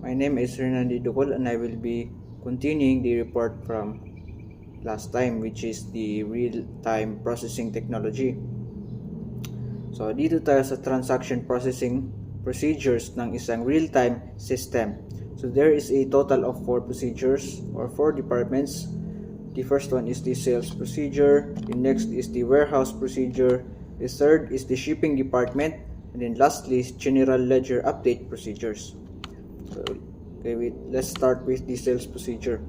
My name is Hernandi Dukol and I will be continuing the report from last time, which is the real-time processing technology. So dito tayo sa transaction processing procedures ng isang real-time system. So there is a total of 4 procedures or 4 departments. The first one is the sales procedure, the next is the warehouse procedure, the third is the shipping department, and then lastly is general ledger update procedures. So, let's start with the sales procedure.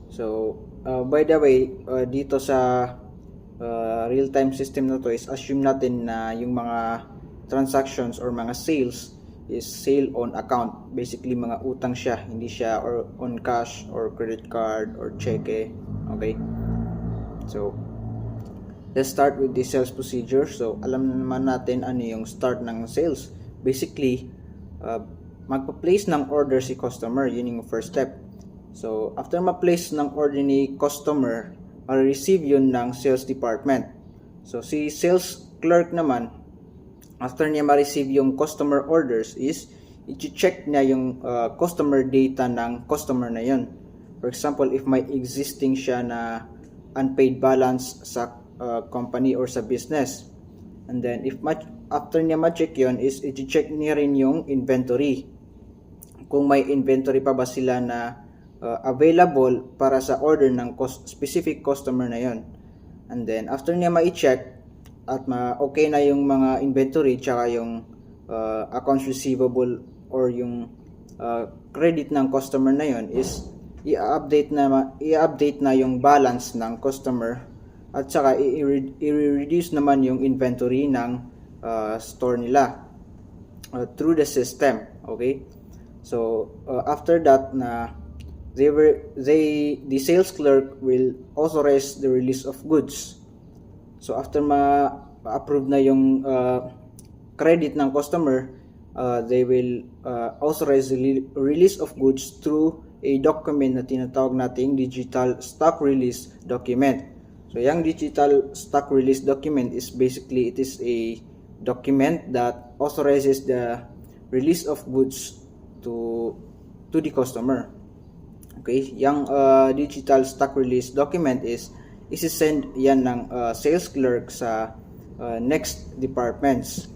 So, by the way, dito sa real-time system na to is assume natin na yung mga transactions or mga sales is sale on account. Basically, mga utang siya, hindi siya or on cash or credit card or cheque. Okay? So, let's start with the sales procedure. So, alam naman natin ano yung start ng sales. Basically, magpa-place ng order si customer. Yun yung first step. So, after ma-place ng order ni customer, ma-receive yun ng sales department. So, si sales clerk naman, after niya ma-receive yung customer orders is, i-check niya yung customer data ng customer na yun. For example, if may existing siya na unpaid balance sa company or sa business. And then, after niya ma-check yun is, i-check niya rin yung inventory. Kung may inventory pa ba sila na available para sa order ng specific customer na yon. And then after niya ma-check at okay na yung mga inventory tsaka yung accounts receivable or yung credit ng customer na yon is i-update na yung balance ng customer at saka i-reduce naman yung inventory ng store nila through the system. Okay? So after that na the sales clerk will authorize the release of goods. So after ma-approve na yung credit ng customer, they will authorize the release of goods through a document na tinatawag nating digital stock release document. So yung digital stock release document is basically it is a document that authorizes the release of goods to the customer. Okay, yung digital stock release document is isi-send yan ng sales clerk sa next departments.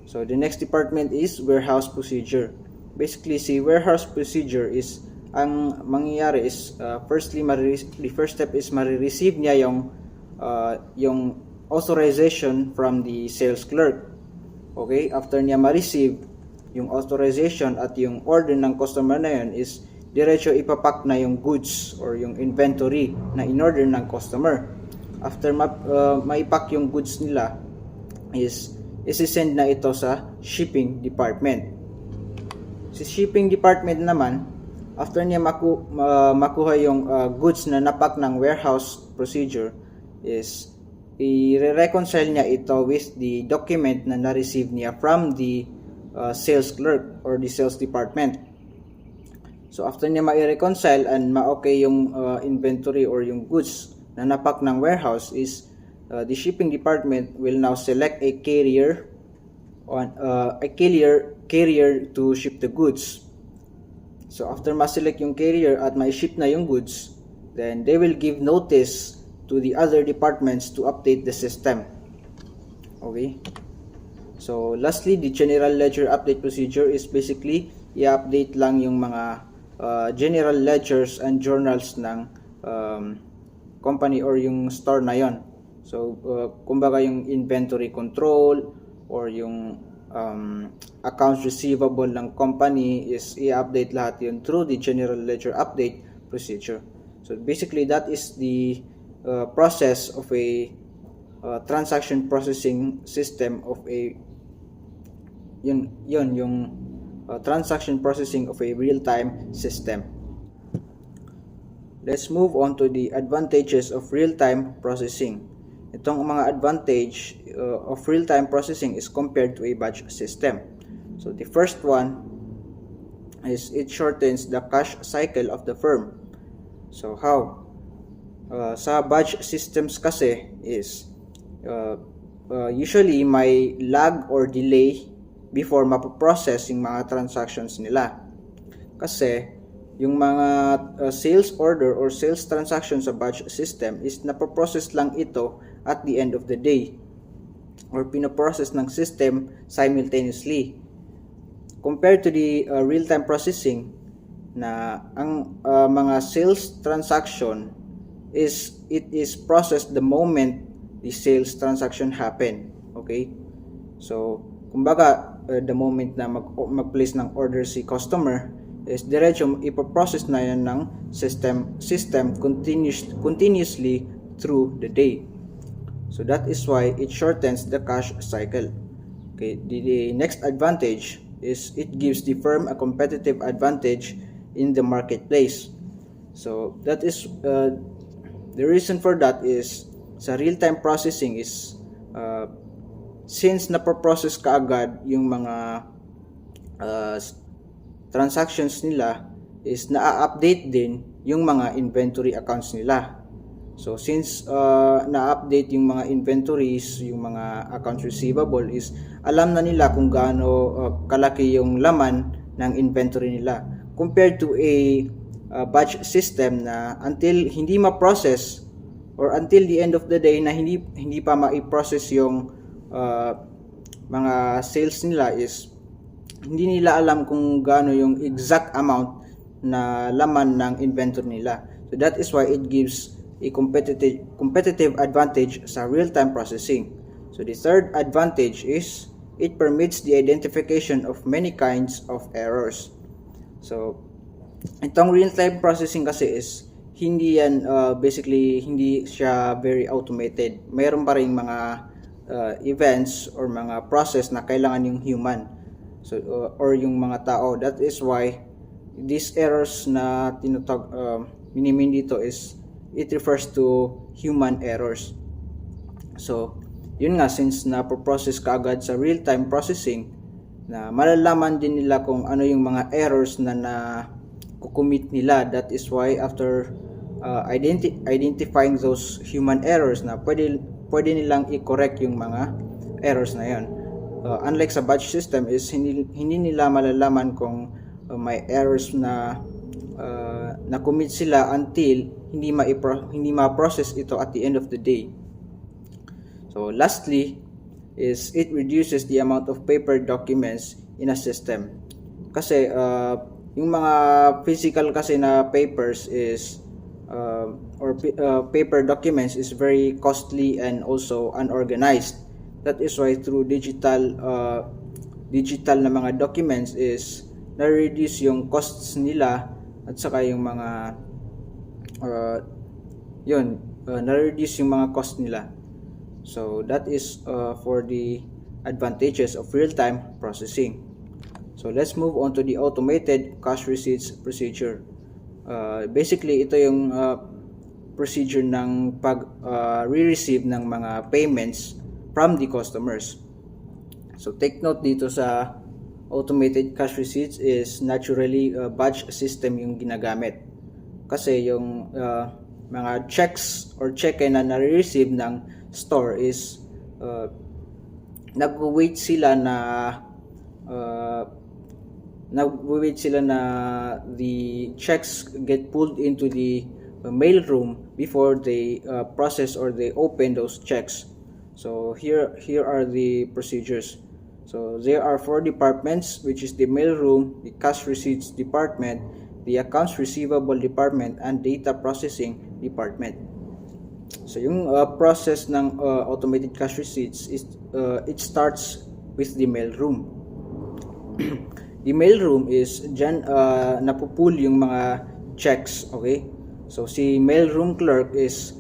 So the next department is warehouse procedure. Basically, si warehouse procedure is ang mangyayari is the first step is ma-receive niya yung authorization from the sales clerk. Okay, after niya ma-receive yung authorization at yung order ng customer na yun is diretso ipapack na yung goods or yung inventory na in-order ng customer. After maipack yung goods nila is isi-send na ito sa shipping department. Si shipping department naman, after niya makuha yung goods na napack ng warehouse procedure is i-reconcile niya ito with the document na na-receive niya from the sales clerk or the sales department. So after niya ma-reconcile and ma-okay yung inventory or yung goods na napack ng warehouse is the shipping department will now select a carrier to ship the goods. So after ma-select yung carrier at ma-ship na yung goods, then they will give notice to the other departments to update the system. Okay? So lastly, the general ledger update procedure is basically i-update lang yung mga general ledgers and journals ng company or yung store na yon. So kumbaga yung inventory control or yung accounts receivable ng company is i-update lahat yun through the general ledger update procedure. So basically that is the process of a transaction processing system of a yung transaction processing of a real-time system. Let's move on to the advantages of real-time processing. Itong mga advantage of real-time processing is compared to a batch system. So the first one is it shortens the cash cycle of the firm. So how? Sa batch systems kasi is usually may lag or delay before mapoprocess yung mga transactions nila. Kasi yung mga sales order or sales transaction sa batch system is napoprocess lang ito at the end of the day or pinoprocess ng system simultaneously. Compared to the real-time processing na ang mga sales transaction it is processed the moment the sales transaction happen. Okay? So, kumbaga, the moment na mag-place ng order si customer is diretso ipoprocess na yan ng system continuously through the day. So that is why it shortens the cash cycle. Okay, the next advantage is it gives the firm a competitive advantage in the marketplace. So that is the reason for that is sa real-time processing is since napoprocess kaagad yung mga transactions nila is na-update din yung mga inventory accounts nila. So since na-update yung mga inventories, yung mga accounts receivable is alam na nila kung gaano kalaki yung laman ng inventory nila compared to a batch system na until hindi ma-process or until the end of the day na hindi pa ma-process yung mga sales nila is hindi nila alam kung gaano yung exact amount na laman ng inventory nila. So that is why it gives a competitive advantage sa real-time processing. So the third advantage is it permits the identification of many kinds of errors. So itong real-time processing kasi is hindi yan basically hindi siya very automated. Mayroon pa ring mga events or mga process na kailangan yung human. So or yung mga tao. That is why these errors na minimin dito is it refers to human errors. So yun nga, since na-process kaagad sa real-time processing na malalaman din nila kung ano yung mga errors na kukumit nila. That is why after identifying those human errors na pwede nilang i-correct yung mga errors na yan. Unlike sa batch system is hindi nila malalaman kung may errors na na-commit sila until hindi ma-process ito at the end of the day. So lastly is it reduces the amount of paper documents in a system. Kasi yung mga physical kasi na papers is paper documents is very costly and also unorganized. That is why through digital na mga documents is na-reduce yung costs nila at saka yung mga na-reduce yung mga cost nila. So that is for the advantages of real-time processing. So let's move on to the automated cash receipts procedure. Basically ito yung procedure ng re-receive ng mga payments from the customers. So take note dito sa automated cash receipts is naturally batch system yung ginagamit. Kasi yung mga checks or cheque na nare-receive ng store is nag-wait sila na the checks get pulled into the mail room before they process or they open those checks. So here are the procedures. So there are 4 departments, which is the mail room, the cash receipts department, the accounts receivable department, and data processing department. So yung process ng automated cash receipts is it starts with the mail room. The mail room is dyan napupull yung mga checks, okay? So si mail room clerk is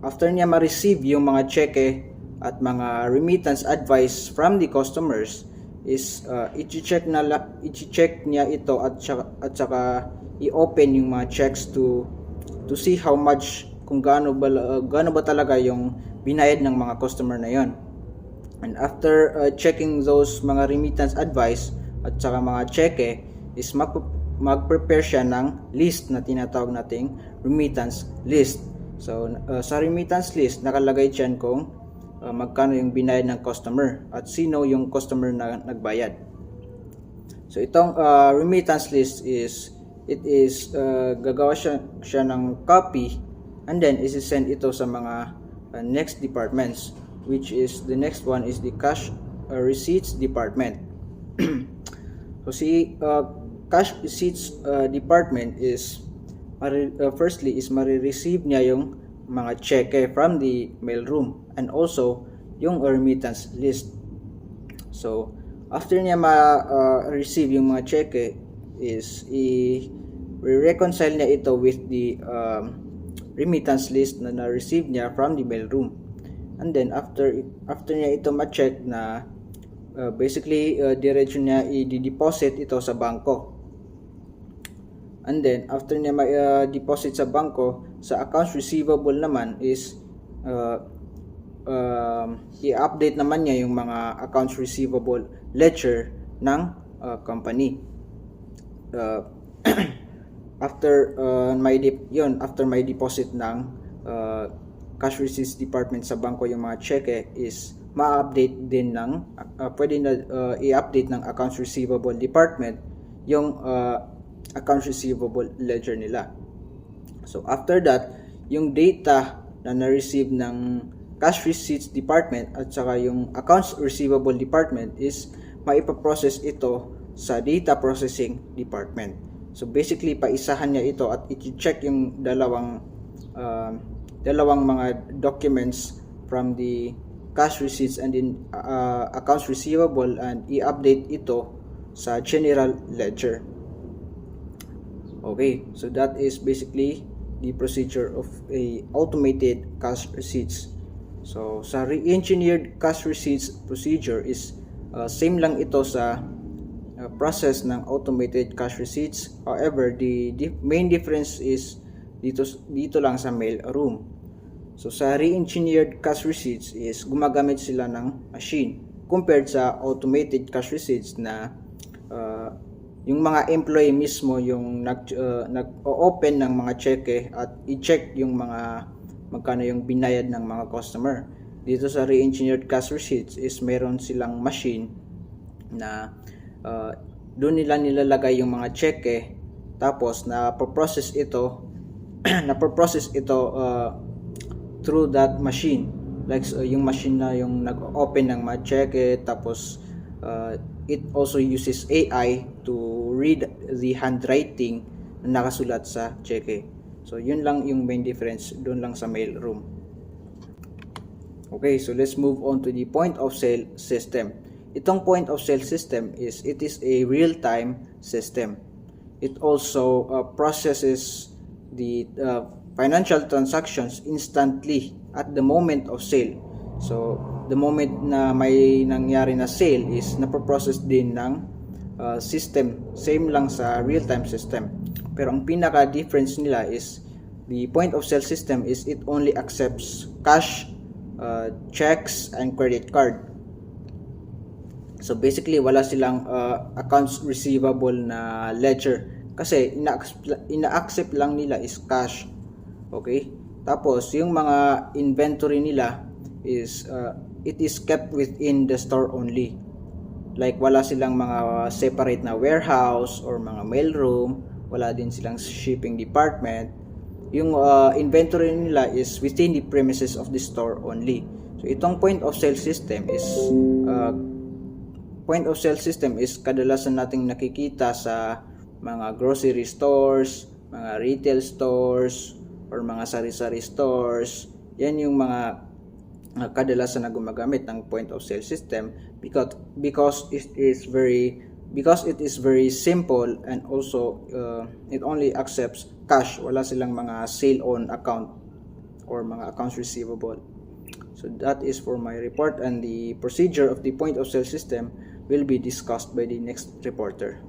after niya ma-receive yung mga cheque at mga remittance advice from the customers is i-check niya ito at saka i-open yung mga checks to see how much, kung gaano ba talaga yung binayad ng mga customer na yon. And after checking those mga remittance advice at saka mga cheque is mag-prepare siya ng list na tinatawag nating remittance list. So sa remittance list nakalagay diyan kung magkano yung binayad ng customer at sino yung customer na nagbayad. So itong remittance list is gagawa siya ng copy and then isi-send ito sa mga next departments, which is the next one is the cash receipts department. So cash receipts department is firstly is marireceive niya yung mga cheque from the mailroom and also yung remittance list. So after niya ma-receive yung mga cheque is i-reconcile niya ito with the remittance list na na-receive niya from the mailroom. And then after niya ito ma-check na basically diretso niya i-deposit ito sa bangko. And then after niya ma-deposit sa bangko, sa accounts receivable naman is i-update naman niya yung mga accounts receivable ledger ng company. After may deposit ng cash receipts department sa bangko yung mga cheque is ma-update din ng pwede na i-update ng accounts receivable department yung accounts receivable ledger nila. So after that, yung data na na-receive ng cash receipts department at saka yung accounts receivable department is maipaprocess ito sa data processing department. So basically paisahan niya ito at i-check yung dalawang mga documents from the cash receipts and in accounts receivable and i-update ito sa general ledger. Okay, so that is basically the procedure of a automated cash receipts. So sa re-engineered cash receipts procedure is same lang ito sa process ng automated cash receipts. However, the main difference is dito lang sa mail room. So sa re-engineered cash receipts is gumagamit sila ng machine compared sa automated cash receipts na yung mga employee mismo yung nag-open ng mga cheque at i-check yung mga magkano yung binayad ng mga customer. Dito sa re-engineered cash receipts is meron silang machine na doon nila nilalagay yung mga cheque tapos na-process ito through that machine, like yung machine na yung nag-open ng mga cheque tapos it also uses AI to read the handwriting na nakasulat sa cheque. So yun lang yung main difference doon lang sa mail room. Okay, so let's move on to the point of sale system. Itong point of sale system is a real-time system. It also processes the financial transactions instantly at the moment of sale. So the moment na may nangyari na sale is napoprocess din ng system, same lang sa real-time system. Pero ang pinaka-difference nila is the point of sale system is it only accepts cash, checks, and credit card. So basically wala silang accounts receivable na ledger kasi ina-accept lang nila is cash. Okay? Tapos yung mga inventory nila is it is kept within the store only. Like wala silang mga separate na warehouse or mga mailroom, wala din silang shipping department. Yung inventory nila is within the premises of the store only. So itong point of sale system is kadalasan nating nakikita sa mga grocery stores, mga retail stores, or mga sari-sari stores. Yan yung mga kadalasan na gumagamit ng point of sale system because it is very simple and also it only accepts cash. Wala silang mga sale on account or mga accounts receivable. So that is for my report, and the procedure of the point of sale system will be discussed by the next reporter.